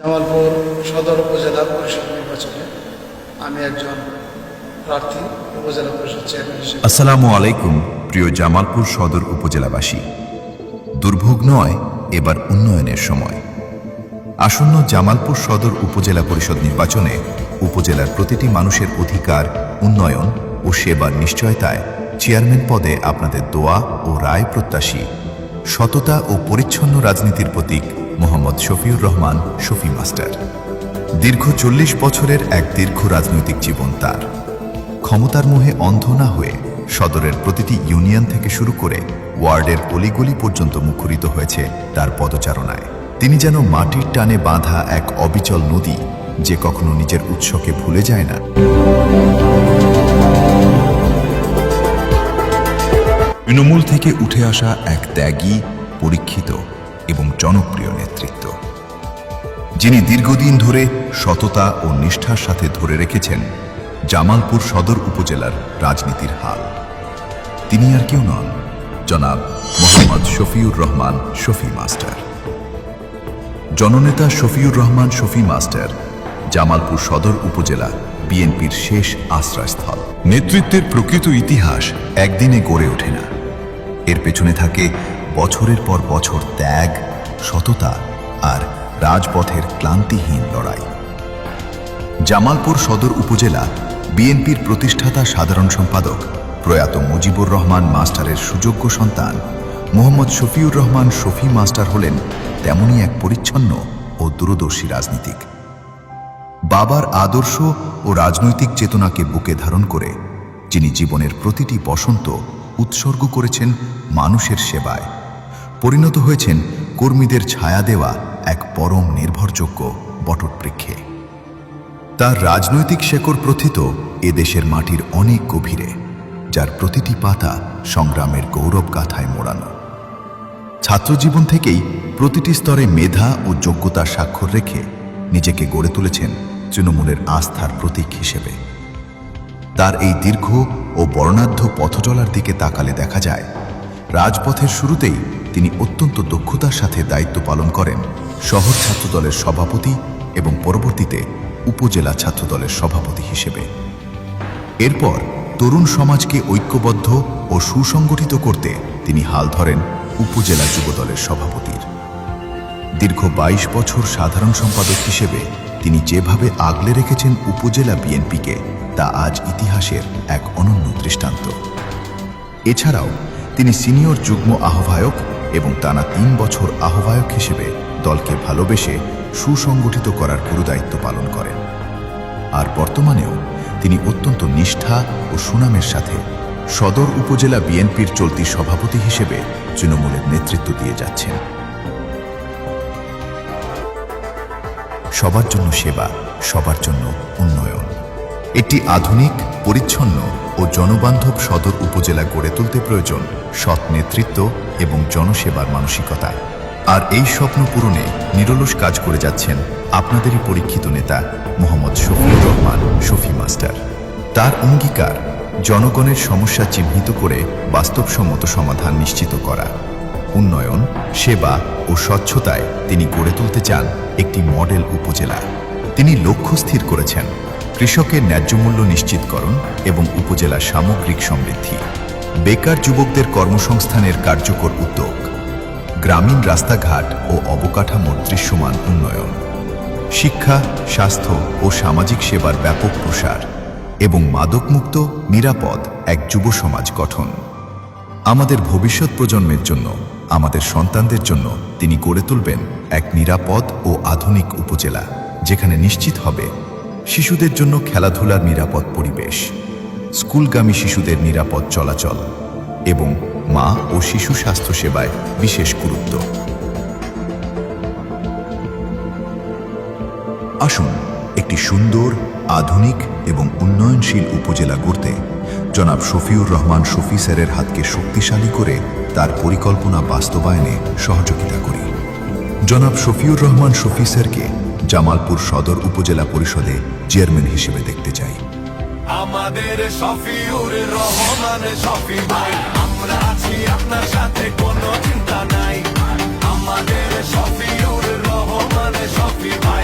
জামালপুর সদর উপজেলা পরিষদ নির্বাচনে আমি একজন প্রার্থী, উপজেলা পরিষদ চেয়ারম্যান হিসেবে। আসসালামু আলাইকুম প্রিয় জামালপুর সদর উপজেলাবাসী। দুর্ভোগ নয়, এবার উন্নয়নের সময়। আসন্ন জামালপুর সদর উপজেলা পরিষদ নির্বাচনে উপজেলার প্রতিটি মানুষের অধিকার, উন্নয়ন ও সেবার নিশ্চয়তায় চেয়ারম্যান পদে আপনাদের দোয়া ও রায় প্রত্যাশী সততা ও পরিচ্ছন্ন রাজনীতির প্রতীক মোহাম্মদ শফিউর রহমান শফি মাস্টার। দীর্ঘ 40 বছরের এক দীর্ঘ রাজনৈতিক জীবন তার। ক্ষমতার মোহে অন্ধ না হয়ে সদরের প্রতিটি ইউনিয়ন থেকে শুরু করে ওয়ার্ডের অলিগলি পর্যন্ত মুখরিত হয়েছে তার পদচারণায়। তিনি যেন মাটির টানে বাঁধা এক অবিচল নদী, যে কখনো নিজের উৎসকে ভুলে যায় না। তৃণমূল থেকে উঠে আসা এক ত্যাগী, পরীক্ষিত এবং জনপ্রিয় নেতৃত্ব, যিনি দীর্ঘদিন ধরে সততা ও নিষ্ঠার সাথে ধরে রেখেছেন জামালপুর সদর উপজেলার রাজনীতির হাল। তিনি আর কেউ নন, জনাব মোহাম্মদ শফিউর রহমান শফি মাস্টার। জননেতা শফিউর রহমান শফি মাস্টার জামালপুর সদর উপজেলা বিএনপির শেষ আশ্রয়স্থল। নেতৃত্বের প্রকৃত ইতিহাস একদিনে গড়ে ওঠে না, এর পেছনে থাকে বছরের পর বছর ত্যাগ, সততা আর রাজপথের ক্লান্তিহীন লড়াই। জামালপুর সদর উপজেলা বিএনপির প্রতিষ্ঠাতা সাধারণ সম্পাদক প্রয়াত মুজিবুর রহমান মাস্টারের সুযোগ্য সন্তান মোহাম্মদ শফিউর রহমান শফি মাস্টার হলেন তেমনই এক পরিচ্ছন্ন ও দূরদর্শী রাজনীতিক। বাবার আদর্শ ও রাজনৈতিক চেতনাকে বুকে ধারণ করে যিনি জীবনের প্রতিটি বসন্ত উৎসর্গ করেছেন মানুষের সেবায়, পরিণত হয়েছেন কর্মীদের ছায়া দেওয়া এক পরম নির্ভরযোগ্য বটবৃক্ষে। তার রাজনৈতিক শেকড় প্রথিত এদেশের মাটির অনেক গভীরে, যার প্রতিটি পাতা সংগ্রামের গৌরব গাথায় মোড়ানো। ছাত্রজীবন থেকেই প্রতিটি স্তরে মেধা ও যোগ্যতার স্বাক্ষর রেখে নিজেকে গড়ে তুলেছেন তৃণমূলের আস্থার প্রতীক হিসেবে। তার এই দীর্ঘ ও বর্ণাঢ্য পথচলার দিকে তাকালে দেখা যায়, রাজপথের শুরুতেই তিনি অত্যন্ত দক্ষতার সাথে দায়িত্ব পালন করেন শহর ছাত্রদলের সভাপতি এবং পরবর্তীতে উপজেলা ছাত্রদলের সভাপতি হিসেবে। এরপর তরুণ সমাজকে ঐক্যবদ্ধ ও সুসংগঠিত করতে তিনি হাল ধরেন উপজেলা যুবদলের সভাপতির। দীর্ঘ 22 বছর সাধারণ সম্পাদক হিসেবে তিনি যেভাবে আগলে রেখেছেন উপজেলা বিএনপিকে, তা আজ ইতিহাসের এক অনন্য দৃষ্টান্ত। এছাড়াও তিনি সিনিয়র যুগ্ম আহ্বায়ক এবং টানা 3 বছর আহ্বায়ক হিসেবে দলকে ভালোবেসে সুসংগঠিত করার গুরুদায়িত্ব পালন করেন। আর বর্তমানেও তিনি অত্যন্ত নিষ্ঠা ও সুনামের সাথে সদর উপজেলা বিএনপির চলতি সভাপতি হিসেবে তৃণমূলের নেতৃত্ব দিয়ে যাচ্ছেন। সবার জন্য সেবা, সবার জন্য উন্নয়ন। একটি আধুনিক, পরিচ্ছন্ন ও জনবান্ধব সদর উপজেলা গড়ে তুলতে প্রয়োজন সৎ নেতৃত্ব এবং জনসেবার মানসিকতা। আর এই স্বপ্ন পূরণে নিরলস কাজ করে যাচ্ছেন আপনাদেরই পরীক্ষিত নেতা মোহাম্মদ শফিউর রহমান শফি মাস্টার। তার অঙ্গীকার জনগণের সমস্যা চিহ্নিত করে বাস্তবসম্মত সমাধান নিশ্চিত করা। উন্নয়ন, সেবা ও স্বচ্ছতায় তিনি গড়ে তুলতে চান একটি মডেল উপজেলা। তিনি লক্ষ্য স্থির করেছেন কৃষকের ন্যায্যমূল্য নিশ্চিতকরণ এবং উপজেলার সামগ্রিক সমৃদ্ধি, বেকার যুবকদের কর্মসংস্থানের কার্যকর উদ্যোগ, গ্রামীণ রাস্তাঘাট ও অবকাঠামোর দৃশ্যমান উন্নয়ন, শিক্ষা, স্বাস্থ্য ও সামাজিক সেবার ব্যাপক প্রসার এবং মাদকমুক্ত, নিরাপদ এক যুব সমাজ গঠন। আমাদের ভবিষ্যৎ প্রজন্মের জন্য, আমাদের সন্তানদের জন্য তিনি গড়ে তুলবেন এক নিরাপদ ও আধুনিক উপজেলা, যেখানে নিশ্চিত হবে শিশুদের জন্য খেলাধুলার নিরাপদ পরিবেশ, স্কুলগামী শিশুদের নিরাপদ চলাচল এবং মা ও শিশু স্বাস্থ্য সেবায় বিশেষ গুরুত্ব। আসুন একটি সুন্দর, আধুনিক এবং উন্নয়নশীল উপজেলা গড়তে জনাব শফিউর রহমান শফি স্যারের হাতকে শক্তিশালী করে তার পরিকল্পনা বাস্তবায়নে সহযোগিতা করি। জনাব শফিউর রহমান শফি স্যারকে জামালপুর সদর উপজেলা পরিষদে চেয়ারম্যান হিসেবে দেখতে চাই। আমাদের শফিউর রহমান শফি ভাই, আমরা আছি আপনার সাথে, কোনো চিন্তা নাই। আমাদের শফিউর রহমান শফি ভাই।